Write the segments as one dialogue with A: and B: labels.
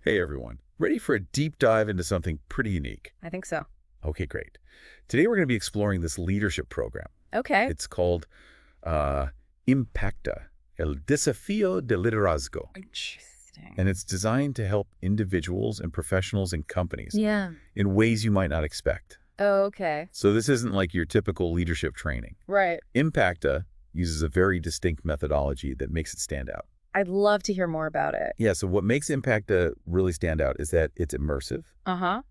A: Hey everyone, ready for a deep dive into something pretty unique?
B: I think so.
A: Okay, great. Today we're going to be exploring this leadership program.
B: Okay.
A: It's called uh, IMPACTA, El Desafío de Liderazgo,
B: Interesting.
A: and it's designed to help individuals and professionals in companies
B: Yeah.
A: in ways you might not expect.
B: Oh, okay.
A: So this isn't like your typical leadership training.
B: Right.
A: IMPACTA uses a very distinct methodology that makes it stand out.
B: I'd love to hear more about it.
A: Yeah, so what makes IMPACTA really stand out is that it's immersive,
B: Uh-huh.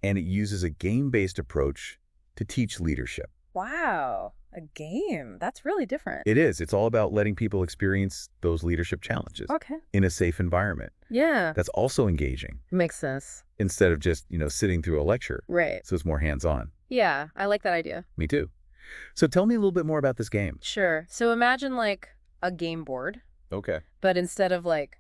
A: and it uses a game-based approach to teach leadership.
B: Wow. A game. That's really different.
A: It is. It's all about letting people experience those leadership challenges
B: Okay.
A: in a safe environment.
B: Yeah.
A: That's also engaging
B: Makes sense.
A: instead of just, sitting through a lecture.
B: Right.
A: So it's more hands-on.
B: Yeah, I like that idea.
A: Me too. So tell me a little bit more about this game.
B: Sure. So imagine like a game board,
A: Okay.
B: but instead of like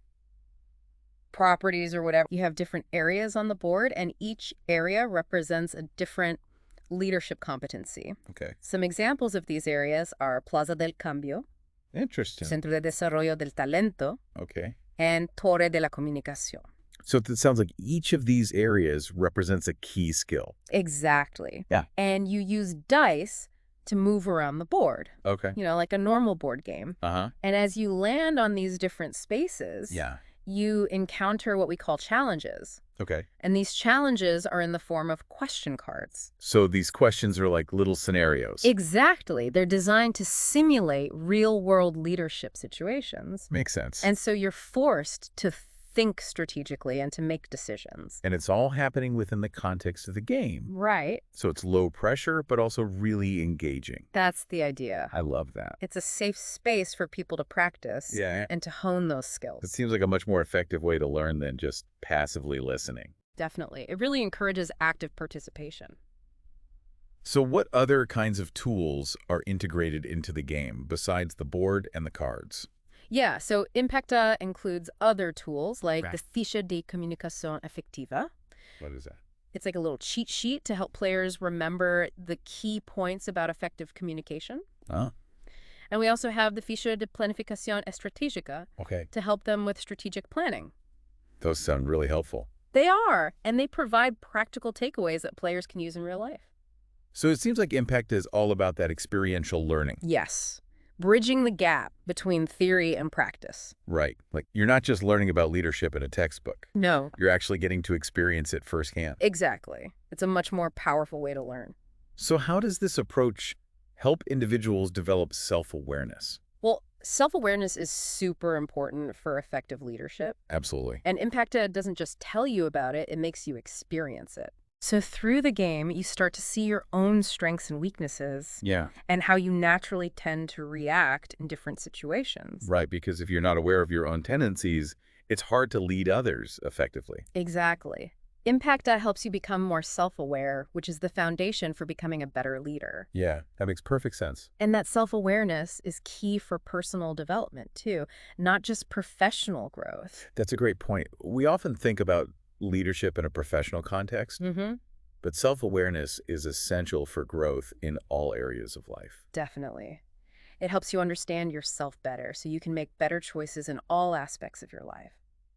B: properties or whatever, you have different areas on the board, and each area represents a different leadership competency.
A: Okay.
B: Some examples of these areas are Plaza del Cambio,
A: Interesting.
B: Centro de Desarrollo del Talento,
A: Okay.
B: and Torre de la Comunicación.
A: So it sounds like each of these areas represents a key skill.
B: Exactly.
A: Yeah.
B: And you use dice to move around the board,
A: Okay.
B: like a normal board game.
A: Uh-huh.
B: And as you land on these different spaces,
A: Yeah.
B: you encounter what we call challenges.
A: Okay.
B: And these challenges are in the form of question cards.
A: So these questions are like little scenarios.
B: Exactly. They're designed to simulate real-world leadership situations.
A: Makes sense.
B: And so you're forced to think strategically and to make decisions.
A: And it's all happening within the context of the game.
B: Right.
A: So it's low pressure, but also really engaging.
B: That's the idea.
A: I love that.
B: It's a safe space for people to practice
A: Yeah.
B: and to hone those
A: It
B: skills.
A: seems like a much more effective way to learn than just passively listening.
B: Definitely. It really encourages active participation.
A: So what other kinds of tools are integrated into the game besides the board and the cards?
B: Yeah, so Impacta includes other tools like
A: Right.
B: the Ficha de Comunicación Efectiva.
A: What is that?
B: It's like a little cheat sheet to help players remember the key points about effective communication.
A: Oh,
B: And we also have the Ficha de Planificación Estratégica
A: okay.
B: to help them with strategic planning.
A: Those sound really helpful.
B: They are, and they provide practical takeaways that players can use in real life.
A: So it seems like Impact is all about that experiential learning.
B: Yes, bridging the gap between theory and practice.
A: Right. Like you're not just learning about leadership in a textbook.
B: No.
A: You're actually getting to experience it firsthand.
B: Exactly. It's a much more powerful way to learn.
A: So how does this approach help individuals develop self-awareness?
B: Well, self-awareness is super important for effective leadership.
A: Absolutely.
B: And Impacta doesn't just tell you about it, it makes you experience it. So through the game, you start to see your own strengths and weaknesses
A: Yeah.
B: and how you naturally tend to react in different situations.
A: Right, because if you're not aware of your own tendencies, it's hard to lead others effectively.
B: Exactly. Impacta helps you become more self-aware, which is the foundation for becoming a better leader.
A: Yeah, that makes perfect sense.
B: And that self-awareness is key for personal development, too, not just professional growth.
A: That's a great point. We often think about leadership in a professional context,
B: Mm-hmm.
A: but self-awareness is essential for growth in all areas of life.
B: Definitely. It helps you understand yourself better so you can make better choices in all aspects of your life.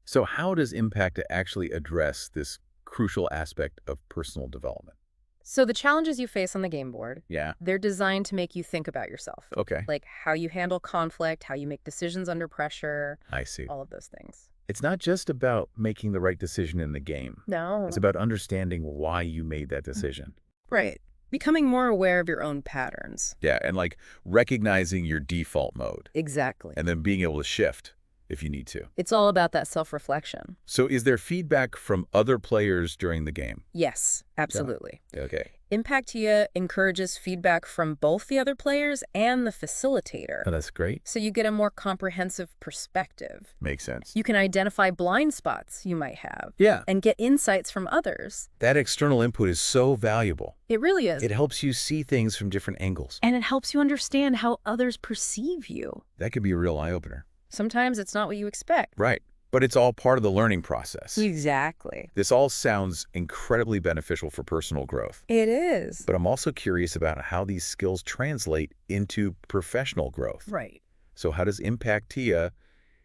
A: So how does Impact actually address this crucial aspect of personal development?
B: So the challenges you face on the game board,
A: Yeah.
B: they're designed to make you think about yourself.
A: Okay.
B: Like how you handle conflict, how you make decisions under pressure,
A: I see.
B: all of those things.
A: It's not just about making the right decision in the game.
B: No.
A: It's about understanding why you made that decision.
B: Right. Becoming more aware of your own patterns.
A: Yeah, and like recognizing your default mode
B: Exactly.
A: and then being able to shift if you need to.
B: It's all about that self-reflection.
A: So is there feedback from other players during the game?
B: Yes, absolutely.
A: Okay.
B: Impactia encourages feedback from both the other players and the facilitator.
A: Oh, that's great.
B: So you get a more comprehensive perspective.
A: Makes sense.
B: You can identify blind spots you might have
A: Yeah,
B: and get insights from others.
A: that external input is so valuable.
B: It really is.
A: It helps you see things from different angles.
B: And it helps you understand how others perceive you.
A: That could be a real eye-opener.
B: Sometimes it's not what you expect.
A: Right. But it's all part of the learning process.
B: Exactly.
A: This all sounds incredibly beneficial for personal growth.
B: It is.
A: But I'm also curious about how these skills translate into professional growth.
B: Right.
A: So how does Impactia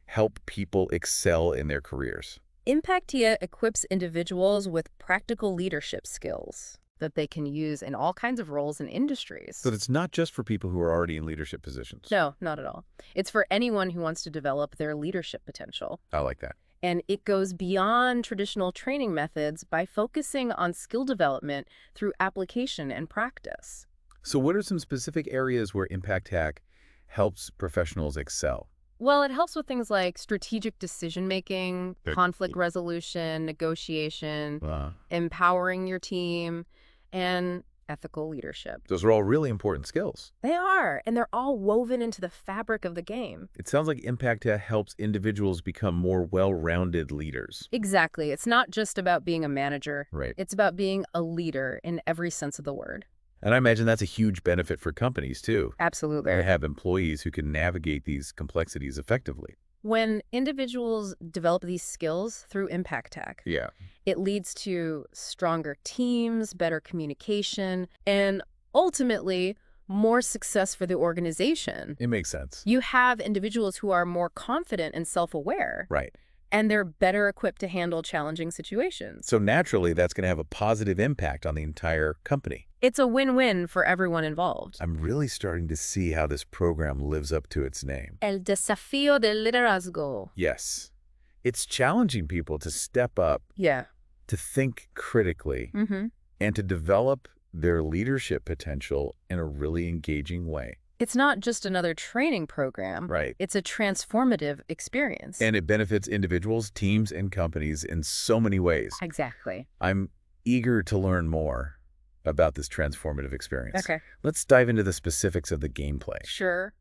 A: help people excel in their careers?
B: IMPACTA equips individuals with practical leadership skills that they can use in all kinds of roles and industries.
A: So it's not just for people who are already in leadership positions.
B: No, not at all. It's for anyone who wants to develop their leadership potential.
A: I like that.
B: And it goes beyond traditional training methods by focusing on skill development through application and practice.
A: So what are some specific areas where Impact Hack helps professionals excel?
B: Well, it helps with things like strategic decision-making,
A: Good.
B: conflict resolution, negotiation,
A: Uh,
B: empowering your team, and ethical leadership.
A: those are all really important skills.
B: They are, and they're all woven into the fabric of the game.
A: It sounds like Impact Hack helps individuals become more well-rounded leaders.
B: Exactly. It's not just about being a manager.
A: Right.
B: It's about being a leader in every sense of the word.
A: And I imagine that's a huge benefit for companies, too.
B: Absolutely.
A: They have employees who can navigate these complexities effectively.
B: When individuals develop these skills through Impact Tech,
A: Yeah.
B: it leads to stronger teams, better communication, and ultimately more success for the organization.
A: It makes sense.
B: You have individuals who are more confident and self-aware,
A: Right.
B: and they're better equipped to handle challenging situations.
A: So naturally, that's going to have a positive impact on the entire company.
B: It's a win-win for everyone involved.
A: I'm really starting to see how this program lives up to its name.
B: El desafío del liderazgo.
A: Yes. It's challenging people to step up,
B: Yeah.
A: to think critically,
B: Mm-hmm.
A: and to develop their leadership potential in a really engaging way.
B: It's not just another training program.
A: Right.
B: It's a transformative experience.
A: And it benefits individuals, teams, and companies in so many ways.
B: Exactly.
A: I'm eager to learn more about this transformative experience.
B: Okay.
A: Let's dive into the specifics of the gameplay.
B: Sure.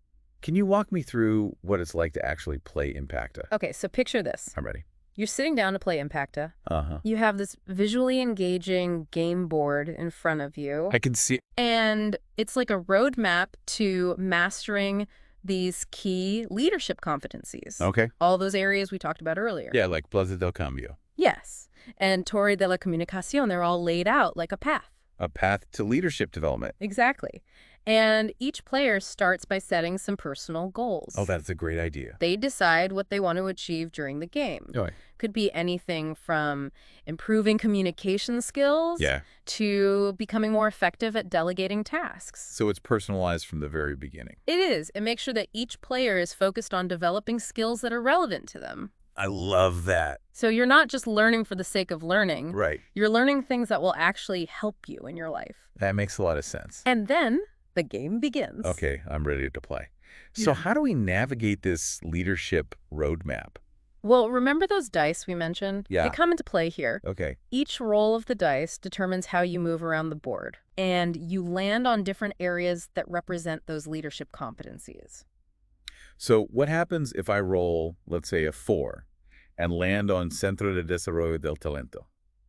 A: Can you walk me through what it's like to actually play Impacta?
B: Okay, so picture this.
A: I'm ready.
B: You're sitting down to play Impacta.
A: Uh-huh.
B: You have this visually engaging game board in front of you.
A: I can see.
B: And it's like a roadmap to mastering these key leadership competencies.
A: Okay.
B: All those areas we talked about earlier.
A: Yeah, like Plaza del Cambio.
B: Yes. And Torre de la Comunicación, they're all laid out like a path.
A: A path to leadership development.
B: Exactly. And each player starts by setting some personal goals.
A: Oh, that's a great idea.
B: They decide what they want to achieve during the game.
A: Oh,
B: Could be anything from improving communication skills
A: yeah.
B: to becoming more effective at delegating tasks.
A: So it's personalized from the very beginning.
B: It is. And make sure that each player is focused on developing skills that are relevant to them.
A: I love that.
B: So you're not just learning for the sake of learning.
A: Right.
B: You're learning things that will actually help you in your life.
A: That makes a lot of sense.
B: And then the game begins.
A: Okay, I'm ready to play. So
B: Yeah.
A: how do we navigate this leadership roadmap?
B: Well, remember those dice we mentioned?
A: Yeah.
B: They come into play here.
A: Okay.
B: Each roll of the dice determines how you move around the board, and you land on different areas that represent those leadership competencies.
A: So what happens if I roll, let's say, a 4 and land on Centro de Desarrollo del Talento?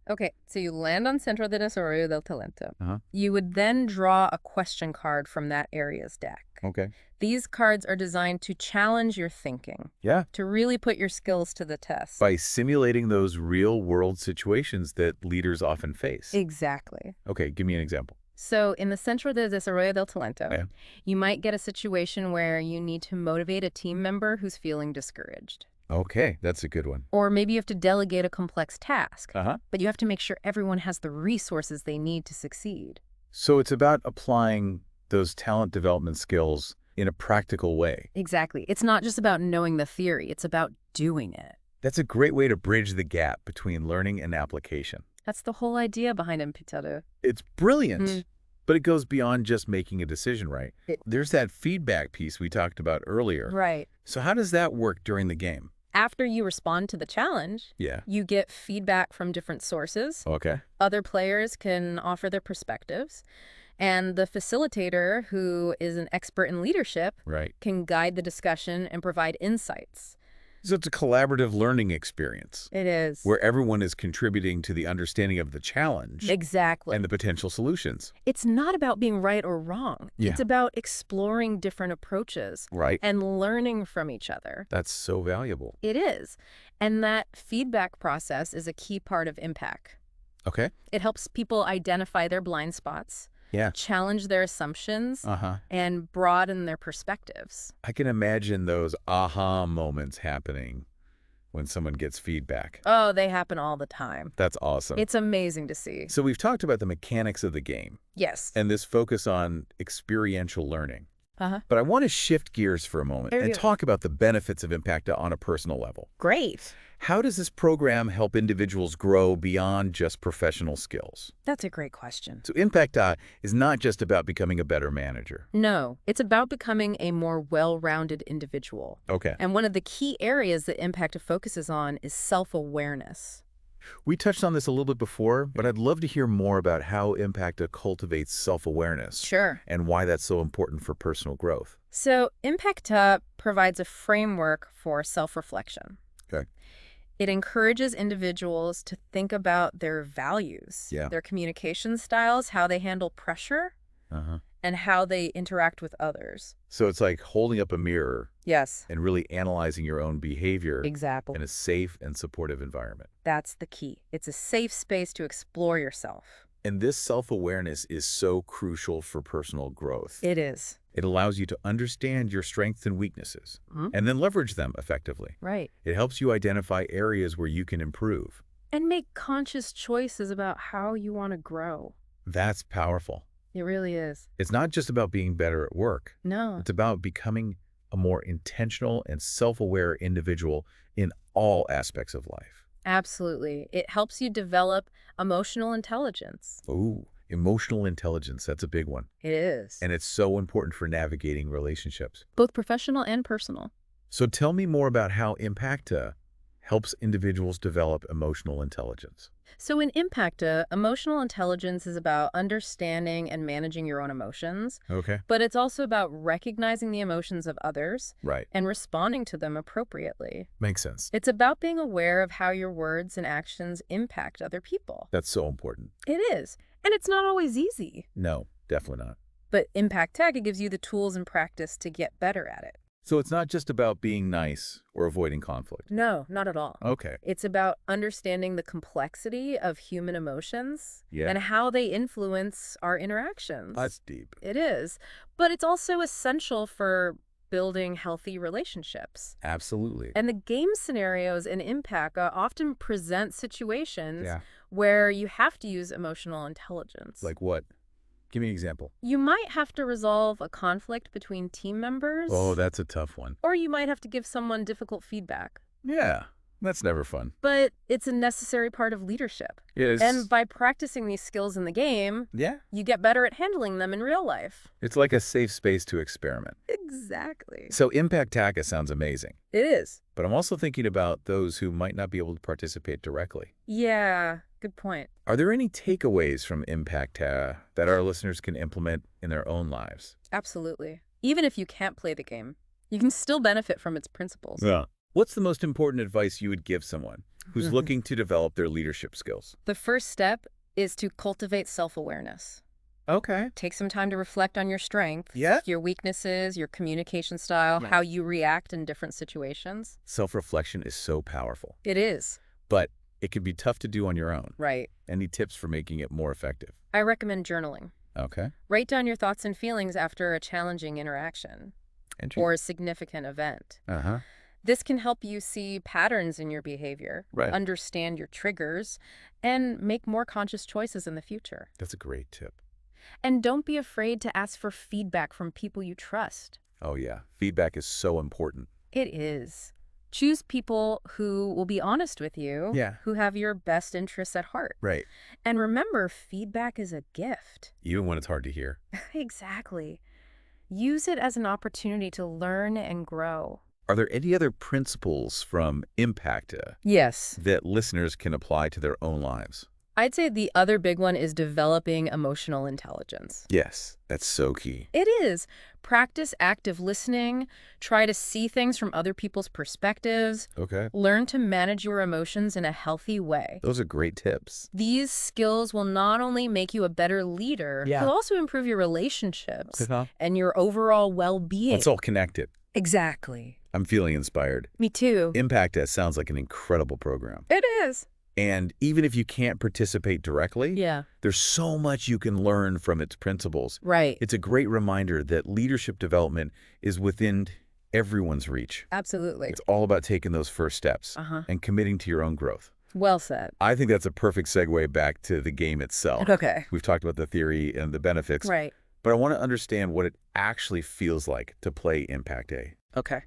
B: Okay, so you land on Centro de Desarrollo del Talento.
A: Uh-huh.
B: You would then draw a question card from that area's deck.
A: Okay.
B: These cards are designed to challenge your thinking,
A: Yeah.
B: to really put your skills to the test.
A: By simulating those real-world situations that leaders often face.
B: Exactly.
A: Okay, give me an example.
B: So in the Centro de Desarrollo del Talento,
A: Yeah.
B: you might get a situation where you need to motivate a team member who's feeling discouraged.
A: Okay, that's a good one.
B: Or maybe you have to delegate a complex task,
A: Uh-huh.
B: but you have to make sure everyone has the resources they need to succeed.
A: So it's about applying those talent development skills in a practical way.
B: Exactly. It's not just about knowing the theory, it's about doing it.
A: That's a great way to bridge the gap between learning and application.
B: That's the whole idea behind Impacta.
A: It's brilliant,
B: Mm.
A: but it goes beyond just making a decision, right?
B: It-
A: There's that feedback piece we talked about earlier.
B: Right.
A: So how does that work during the game?
B: After you respond to the challenge,
A: Yeah.
B: you get feedback from different sources.
A: Okay.
B: Other players can offer their perspectives. And the facilitator, who is an expert in leadership,
A: Right.
B: can guide the discussion and provide insights.
A: So it's a collaborative learning experience
B: It is.
A: where everyone is contributing to the understanding of the challenge
B: Exactly.
A: and the potential solutions.
B: It's not about being right or wrong.
A: Yeah.
B: It's about exploring different approaches
A: Right.
B: and learning from each other.
A: That's so valuable.
B: It is. And that feedback process is a key part of impact.
A: Okay.
B: It helps people identify their blind spots,
A: Yeah.
B: challenge their assumptions,
A: Uh-huh.
B: and broaden their perspectives.
A: I can imagine those aha moments happening when someone gets feedback.
B: Oh, they happen all the time.
A: That's awesome.
B: It's amazing to see.
A: So we've talked about the mechanics of the game
B: Yes.
A: and this focus on experiential learning.
B: Uh-huh.
A: But I want to shift gears for a moment
B: There
A: and
B: you go.
A: talk about the benefits of IMPACTA on a personal level.
B: Great.
A: How does this program help individuals grow beyond just professional skills?
B: That's a great question.
A: So IMPACTA is not just about becoming a better manager.
B: No, it's about becoming a more well-rounded individual.
A: Okay.
B: And one of the key areas that IMPACTA focuses on is self-awareness.
A: We touched on this a little bit before, but I'd love to hear more about how IMPACTA cultivates self-awareness
B: Sure.
A: and why that's so important for personal growth.
B: So IMPACTA provides a framework for self-reflection.
A: Okay.
B: It encourages individuals to think about their values, their communication styles, how they handle pressure, and how they interact with others.
A: So it's like holding up a mirror
B: Yes.
A: and really analyzing your own behavior
B: Exactly.
A: in a safe and supportive environment.
B: That's the key. It's a safe space to explore yourself.
A: And this self-awareness is so crucial for personal growth.
B: It is.
A: It allows you to understand your strengths and weaknesses and then leverage them effectively.
B: Right.
A: It helps you identify areas where you can improve.
B: And make conscious choices about how you want to grow.
A: That's powerful.
B: It really is.
A: It's not just about being better at work.
B: No.
A: It's about becoming a more intentional and self-aware individual in all aspects of life.
B: Absolutely. It helps you develop emotional intelligence.
A: Ooh, emotional intelligence, that's a big one.
B: It is.
A: And it's so important for navigating relationships.
B: Both professional and personal.
A: So tell me more about how IMPACTA helps individuals develop emotional intelligence.
B: So in IMPACTA, emotional intelligence is about understanding and managing your own emotions,
A: Okay.
B: but it's also about recognizing the emotions of others
A: Right.
B: and responding to them appropriately.
A: Makes sense.
B: It's about being aware of how your words and actions impact other people.
A: That's so important.
B: It is. And it's not always easy.
A: No, definitely not.
B: But Impact Tech, it gives you the tools and practice to get better at it.
A: So it's not just about being nice or avoiding conflict.
B: No, not at all.
A: Okay.
B: It's about understanding the complexity of human emotions
A: Yeah.
B: and how they influence our interactions.
A: That's deep.
B: It is. But it's also essential for building healthy relationships.
A: Absolutely.
B: And the game scenarios in Impact often present situations
A: Yeah.
B: where you have to use emotional intelligence.
A: Like what? Give me an example.
B: You might have to resolve a conflict between team members.
A: Oh, that's a tough one.
B: Or you might have to give someone difficult feedback.
A: Yeah, that's never fun.
B: But it's a necessary part of leadership.
A: Yes.
B: And by practicing these skills in the game,
A: Yeah.
B: you get better at handling them in real life.
A: It's like a safe space to experiment.
B: Exactly.
A: So Impact TACA sounds amazing.
B: It is.
A: But I'm also thinking about those who might not be able to participate directly.
B: Yeah, good point.
A: Are there any takeaways from Impact that our listeners can implement in their own lives?
B: Absolutely. Even if you can't play the game, you can still benefit from its principles.
A: Yeah. What's the most important advice you would give someone who's looking to develop their leadership skills?
B: The first step is to cultivate self-awareness.
A: Okay.
B: Take some time to reflect on your strengths,
A: Yeah.
B: your weaknesses, your communication style, how you react in different situations.
A: Self-reflection is so powerful,
B: It is.
A: but it can be tough to do on your own.
B: Right.
A: Any tips for making it more effective?
B: I recommend journaling.
A: Okay.
B: Write down your thoughts and feelings after a challenging interaction or a significant event.
A: Uh-huh.
B: This can help you see patterns in your behavior,
A: Right.
B: understand your triggers, and make more conscious choices in the future.
A: That's a great tip.
B: And don't be afraid to ask for feedback from people you trust.
A: Oh, yeah. Feedback is so important.
B: It is. Choose people who will be honest with you, who have your best interests at heart.
A: Right.
B: And remember, feedback is a gift.
A: Even when it's hard to hear.
B: Exactly. Use it as an opportunity to learn and grow.
A: Are there any other principles from IMPACTA
B: Yes.
A: that listeners can apply to their own lives?
B: I'd say the other big one is developing emotional intelligence.
A: Yes, that's so key.
B: It is. Practice active listening. Try to see things from other people's perspectives.
A: Okay.
B: Learn to manage your emotions in a healthy way.
A: Those are great tips.
B: These skills will not only make you a better leader, they'll also improve your relationships and your overall well-being.
A: It's all connected.
B: Exactly.
A: I'm feeling inspired.
B: Me too.
A: IMPACTA sounds like an incredible program.
B: It is.
A: And even if you can't participate directly,
B: Yeah.
A: there's so much you can learn from its principles.
B: Right.
A: It's a great reminder that leadership development is within everyone's reach.
B: Absolutely.
A: It's all about taking those first steps
B: Uh-huh.
A: and committing to your own growth.
B: Well said.
A: I think that's a perfect segue back to the game itself.
B: Okay.
A: We've talked about the theory and the benefits,
B: Right.
A: but I want to understand what it actually feels like to play Impact A,
B: Okay.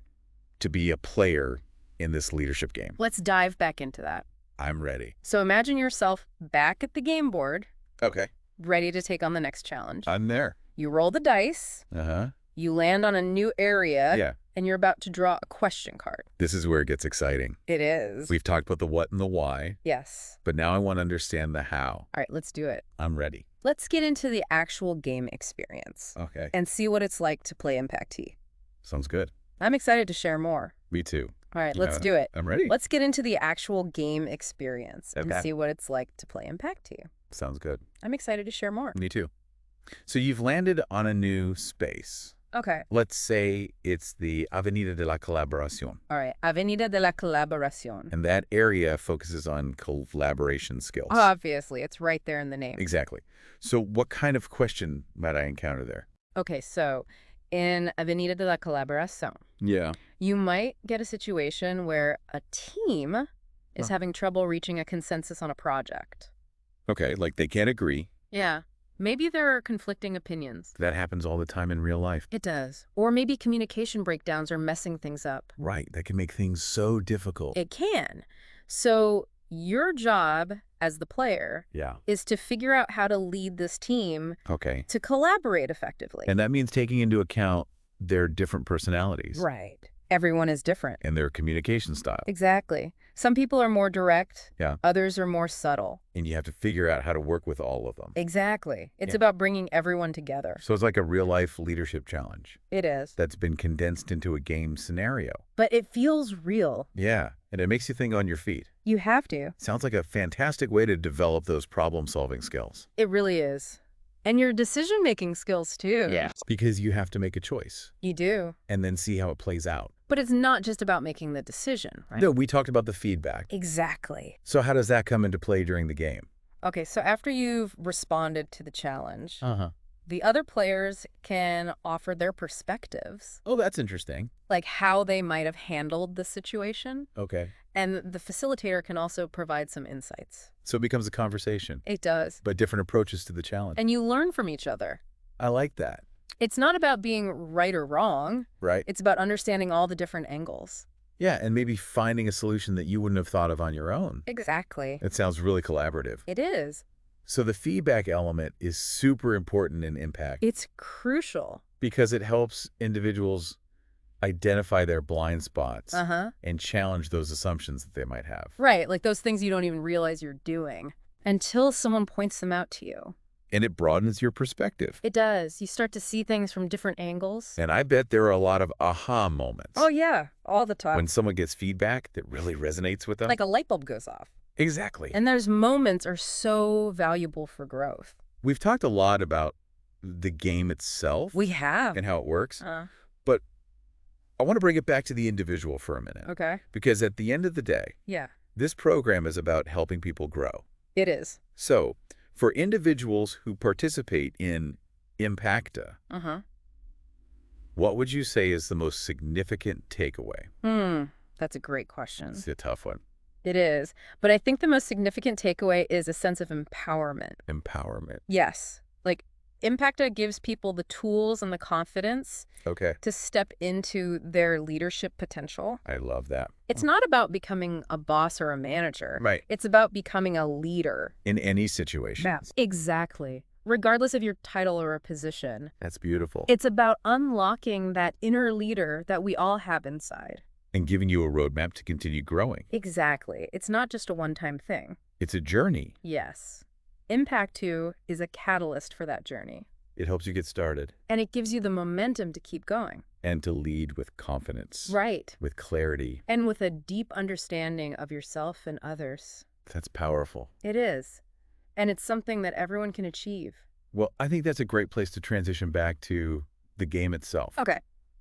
A: to be a player in this leadership game.
B: Let's dive back into that.
A: I'm ready.
B: So imagine yourself back at the game board,
A: Okay.
B: ready to take on the next challenge.
A: I'm there.
B: You roll the dice,
A: Uh-huh.
B: you land on a new area,
A: Yeah.
B: and you're about to draw a question card.
A: This is where it gets exciting.
B: It is.
A: We've talked about the what and the why,
B: Yes.
A: but now I want to understand the how.
B: All right, let's do it.
A: I'm ready.
B: Let's get into the actual game experience
A: Okay.
B: and see what it's like to play Impact T.
A: Sounds good.
B: I'm excited to share more.
A: Me too.
B: All right, let's do it.
A: I'm ready.
B: Let's get into the actual game experience and
A: Okay.
B: see what it's like to play Impact T.
A: Sounds good.
B: I'm excited to share more.
A: Me too. So you've landed on a new space.
B: Okay.
A: Let's say it's the Avenida de la Colaboración.
B: All right. Avenida de la Colaboración.
A: And that area focuses on collaboration skills.
B: Obviously, it's right there in the name.
A: Exactly. So what kind of question might I encounter there?
B: Okay, so in Avenida de la Colaboración,
A: Yeah.
B: you might get a situation where a team is having trouble reaching a consensus on a project.
A: Okay, like they can't agree.
B: Yeah. Maybe there are conflicting opinions.
A: That happens all the time in real life.
B: It does. Or maybe communication breakdowns are messing things up.
A: Right. That can make things so difficult.
B: It can. So your job as the player
A: Yeah.
B: is to figure out how to lead this team
A: Okay.
B: to collaborate effectively.
A: And that means taking into account their different personalities.
B: Right. Everyone is different.
A: And their communication style.
B: Exactly. Some people are more direct.
A: Yeah.
B: Others are more subtle.
A: And you have to figure out how to work with all of them.
B: Exactly. It's
A: Yeah.
B: about bringing everyone together.
A: So it's like a real-life leadership challenge
B: It is.
A: that's been condensed into a game scenario.
B: But it feels real.
A: Yeah. And it makes you think on your feet.
B: You have to.
A: Sounds like a fantastic way to develop those problem-solving skills.
B: It really is. And your decision-making skills, too.
A: Because you have to make a choice
B: You do.
A: and then see how it plays out.
B: But it's not just about making the decision, right?
A: No, we talked about the feedback.
B: Exactly.
A: So how does that come into play during the game?
B: Okay, so after you've responded to the challenge,
A: Uh-huh.
B: the other players can offer their perspectives,
A: Oh, that's interesting.
B: like how they might have handled the situation.
A: Okay.
B: And the facilitator can also provide some insights.
A: So it becomes a conversation,
B: It does.
A: but different approaches to the challenge.
B: And you learn from each other.
A: I like that.
B: It's not about being right or wrong.
A: Right?
B: It's about understanding all the different angles.
A: Yeah, and maybe finding a solution that you wouldn't have thought of on your own.
B: Exactly.
A: It sounds really collaborative.
B: It is.
A: So the feedback element is super important in Impact
B: It's crucial.
A: because it helps individuals identify their blind spots
B: Uh-huh.
A: and challenge those assumptions that they might have.
B: Right, like those things you don't even realize you're doing until someone points them out to you.
A: And it broadens your perspective.
B: It does. You start to see things from different angles.
A: And I bet there are a lot of aha moments.
B: Oh, yeah, all the time.
A: When someone gets feedback that really resonates with them.
B: Like a light bulb goes off.
A: Exactly.
B: And those moments are so valuable for growth.
A: We've talked a lot about the game itself
B: We have.
A: and how it works. But I want to bring it back to the individual for a minute.
B: Okay.
A: Because at the end of the day,
B: Yeah,
A: this program is about helping people grow.
B: it is.
A: So for individuals who participate in IMPACTA, what would you say is the most significant takeaway?
B: That's a great question.
A: It's a tough one.
B: It is. But I think the most significant takeaway is a sense of empowerment.
A: Empowerment.
B: Yes. Like, Impacta gives people the tools and the confidence
A: Okay.
B: to step into their leadership potential.
A: I love that.
B: It's not about becoming a boss or a manager.
A: Right.
B: It's about becoming a leader.
A: In any situation.
B: Exactly. Regardless of your title or a position.
A: That's beautiful.
B: It's about unlocking that inner leader that we all have inside.
A: And giving you a roadmap to continue growing.
B: Exactly. It's not just a one-time thing.
A: It's a journey.
B: Yes. Impact 2 is a catalyst for that journey.
A: It helps you get started.
B: And it gives you the momentum to keep going.
A: And to lead with confidence.
B: Right.
A: With clarity.
B: And with a deep understanding of yourself and others.
A: That's powerful.
B: It is. And it's something that everyone can achieve.
A: Well, I think that's a great place to transition back to the game itself.
B: Okay.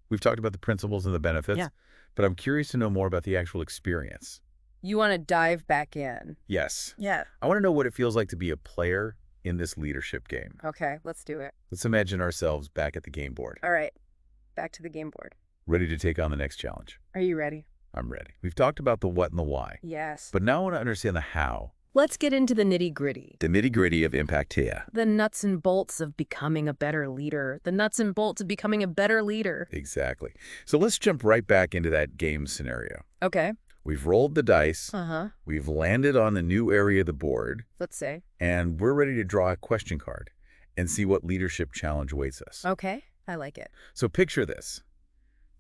A: We've talked about the principles and the benefits.
B: Yeah.
A: But I'm curious to know more about the actual experience.
B: You want to dive back in.
A: Yes.
B: Yeah.
A: I want to know what it feels like to be a player in this leadership game.
B: Okay, let's do it.
A: Let's imagine ourselves back at the game board.
B: All right. Back to the game board.
A: Ready to take on the next challenge.
B: Are you ready?
A: I'm ready. We've talked about the what and the why.
B: Yes.
A: But now I want to understand the how.
B: Let's get into the nitty-gritty.
A: The nitty-gritty of IMPACTA.
B: The nuts and bolts of becoming a better leader. The nuts and bolts of becoming a better leader.
A: Exactly. So let's jump right back into that game scenario.
B: Okay.
A: We've rolled the dice.
B: Uh-huh.
A: We've landed on the new area of the board.
B: Let's say.
A: And we're ready to draw a question card and see what leadership challenge awaits us.
B: Okay. I like it.
A: So picture this.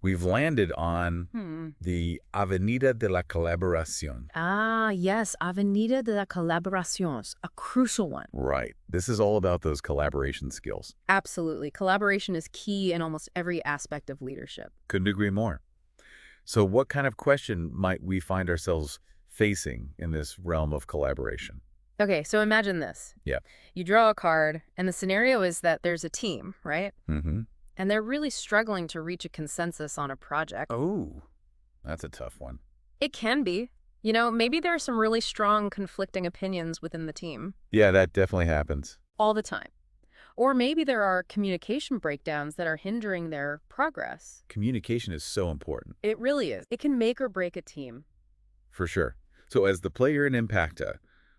A: We've landed on the Avenida de la Colaboración.
B: Ah, yes. Avenida de la Colaboración. A crucial one.
A: Right. This is all about those collaboration skills.
B: Absolutely. Collaboration is key in almost every aspect of leadership.
A: Couldn't agree more. So what kind of question might we find ourselves facing in this realm of collaboration?
B: Okay, so imagine this.
A: Yeah.
B: You draw a card, and the scenario is that there's a team, right?
A: Mm-hmm.
B: And they're really struggling to reach a consensus on a project.
A: Oh, that's a tough one.
B: It can be. You know, maybe there are some really strong conflicting opinions within the team.
A: Yeah, that definitely happens.
B: All the time. Or maybe there are communication breakdowns that are hindering their progress.
A: Communication is so important.
B: It really is. It can make or break a team.
A: For sure. So as the player in IMPACTA,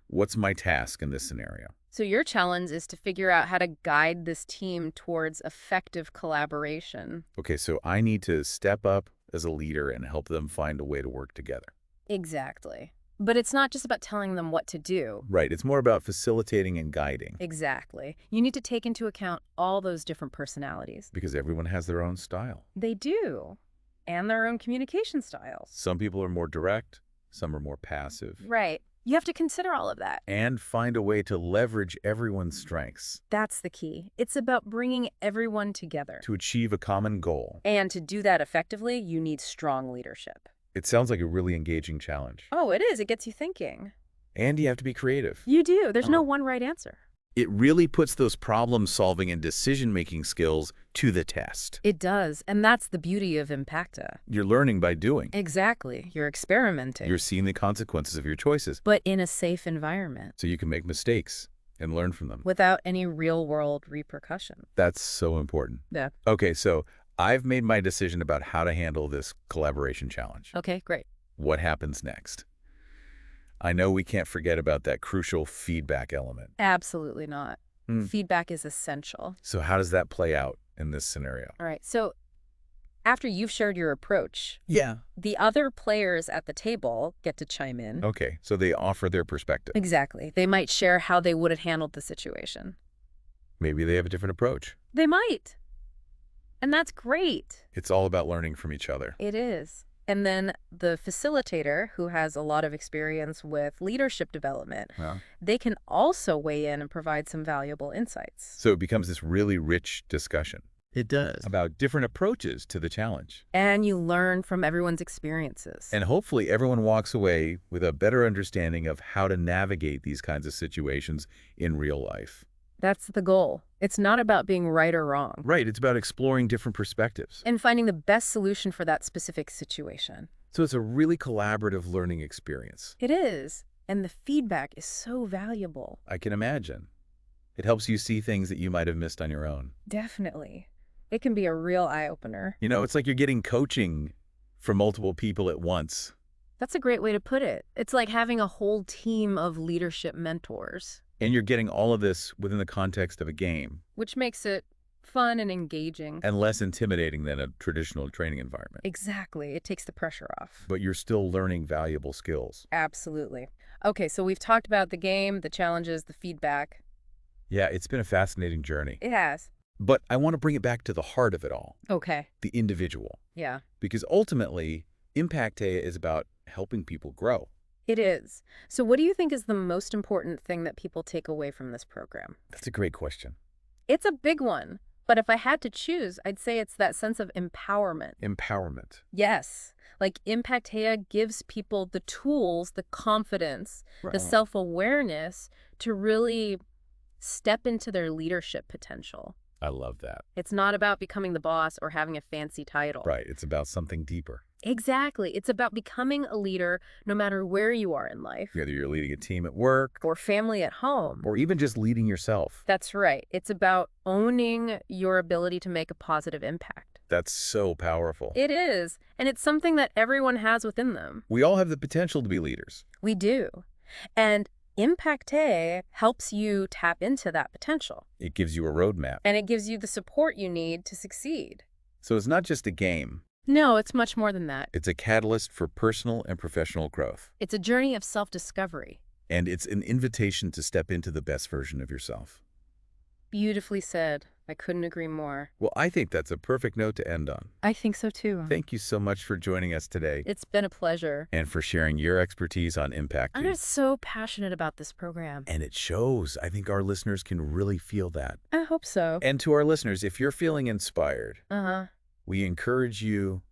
A: what's my task in this scenario?
B: So your challenge is to figure out how to guide this team towards effective collaboration.
A: Okay, so I need to step up as a leader and help them find a way to work together.
B: Exactly. But it's not just about telling them what to do.
A: Right, it's more about facilitating and guiding.
B: Exactly. You need to take into account all those different personalities.
A: Because everyone has their own style.
B: They do. And their own communication styles.
A: Some people are more direct, some are more passive.
B: Right. You have to consider all of that.
A: And find a way to leverage everyone's strengths.
B: That's the key. It's about bringing everyone together.
A: To achieve a common goal.
B: And to do that effectively, you need strong leadership.
A: It sounds like a really engaging challenge.
B: Oh, it is. It gets you thinking.
A: And you have to be creative.
B: You do. There's no one right answer.
A: It really puts those problem-solving and decision-making skills to the test.
B: It does. And that's the beauty of IMPACTA.
A: You're learning by doing.
B: Exactly. You're experimenting.
A: You're seeing the consequences of your choices.
B: But in a safe environment.
A: So you can make mistakes and learn from them.
B: Without any real-world repercussion.
A: That's so important.
B: Yeah.
A: Okay, so I've made my decision about how to handle this collaboration challenge.
B: Okay, great.
A: What happens next? I know we can't forget about that crucial feedback element.
B: Absolutely not. Feedback is essential.
A: So how does that play out in this scenario?
B: All right. So after you've shared your approach,
A: Yeah.
B: the other players at the table get to chime in.
A: Okay, so they offer their perspective.
B: Exactly. They might share how they would have handled the situation.
A: Maybe they have a different approach.
B: They might. And that's great.
A: It's all about learning from each other.
B: It is. And then the facilitator, who has a lot of experience with leadership development, they can also weigh in and provide some valuable insights.
A: So it becomes this really rich discussion.
C: It does.
A: About different approaches to the challenge.
B: And you learn from everyone's experiences.
A: And hopefully everyone walks away with a better understanding of how to navigate these kinds of situations in real life.
B: That's the goal. It's not about being right or wrong.
A: Right, it's about exploring different perspectives.
B: And finding the best solution for that specific situation.
A: So it's a really collaborative learning experience.
B: It is. And the feedback is so valuable.
A: I can imagine. It helps you see things that you might have missed on your own.
B: Definitely. It can be a real eye-opener.
A: You know, it's like you're getting coaching from multiple people at once.
B: That's a great way to put it. It's like having a whole team of leadership mentors.
A: And you're getting all of this within the context of a game.
B: Which makes it fun and engaging.
A: And less intimidating than a traditional training environment.
B: Exactly. It takes the pressure off.
A: But you're still learning valuable skills.
B: Absolutely. Okay, so we've talked about the game, the challenges, the feedback.
A: Yeah, it's been a fascinating journey.
B: It has.
A: But I want to bring it back to the heart of it all.
B: Okay.
A: The individual.
B: Yeah.
A: Because ultimately, IMPACTA is about helping people grow.
B: It is. So what do you think is the most important thing that people take away from this program?
A: That's a great question.
B: It's a big one. But if I had to choose, I'd say it's that sense of empowerment.
A: Empowerment.
B: Yes. Like IMPACTA gives people the tools, the confidence, the self-awareness to really step into their leadership potential.
A: I love that.
B: It's not about becoming the boss or having a fancy title.
A: Right. It's about something deeper.
B: Exactly. It's about becoming a leader no matter where you are in life.
A: Whether you're leading a team at work.
B: Or family at home.
A: Or even just leading yourself.
B: That's right. It's about owning your ability to make a positive impact.
A: That's so powerful.
B: It is, and it's something that everyone has within them.
A: We all have the potential to be leaders.
B: We do. And IMPACTA helps you tap into that potential.
A: It gives you a roadmap.
B: And it gives you the support you need to succeed.
A: So it's not just a game.
B: No, it's much more than that.
A: It's a catalyst for personal and professional growth.
B: It's a journey of self-discovery.
A: And it's an invitation to step into the best version of yourself.
B: Beautifully said. I couldn't agree more.
A: Well, I think that's a perfect note to end on.
B: I think so too.
A: Thank you so much for joining us today.
B: It's been a pleasure.
A: And for sharing your expertise on impact.
B: I'm just so passionate about this program.
A: And it shows. I think our listeners can really feel that.
B: I hope so.
A: And to our listeners, if you're feeling inspired, we encourage you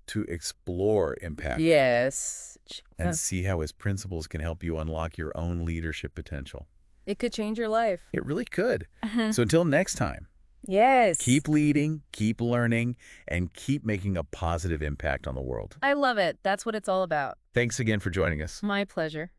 A: to explore impact.
B: Yes.
A: And see how its principles can help you unlock your own leadership potential.
B: It could change your life.
A: It really could. So until next time.
B: Yes.
A: Keep leading, keep learning, and keep making a positive impact on the world.
B: I love it. That's what it's all about.
A: Thanks again for joining us.
B: My pleasure.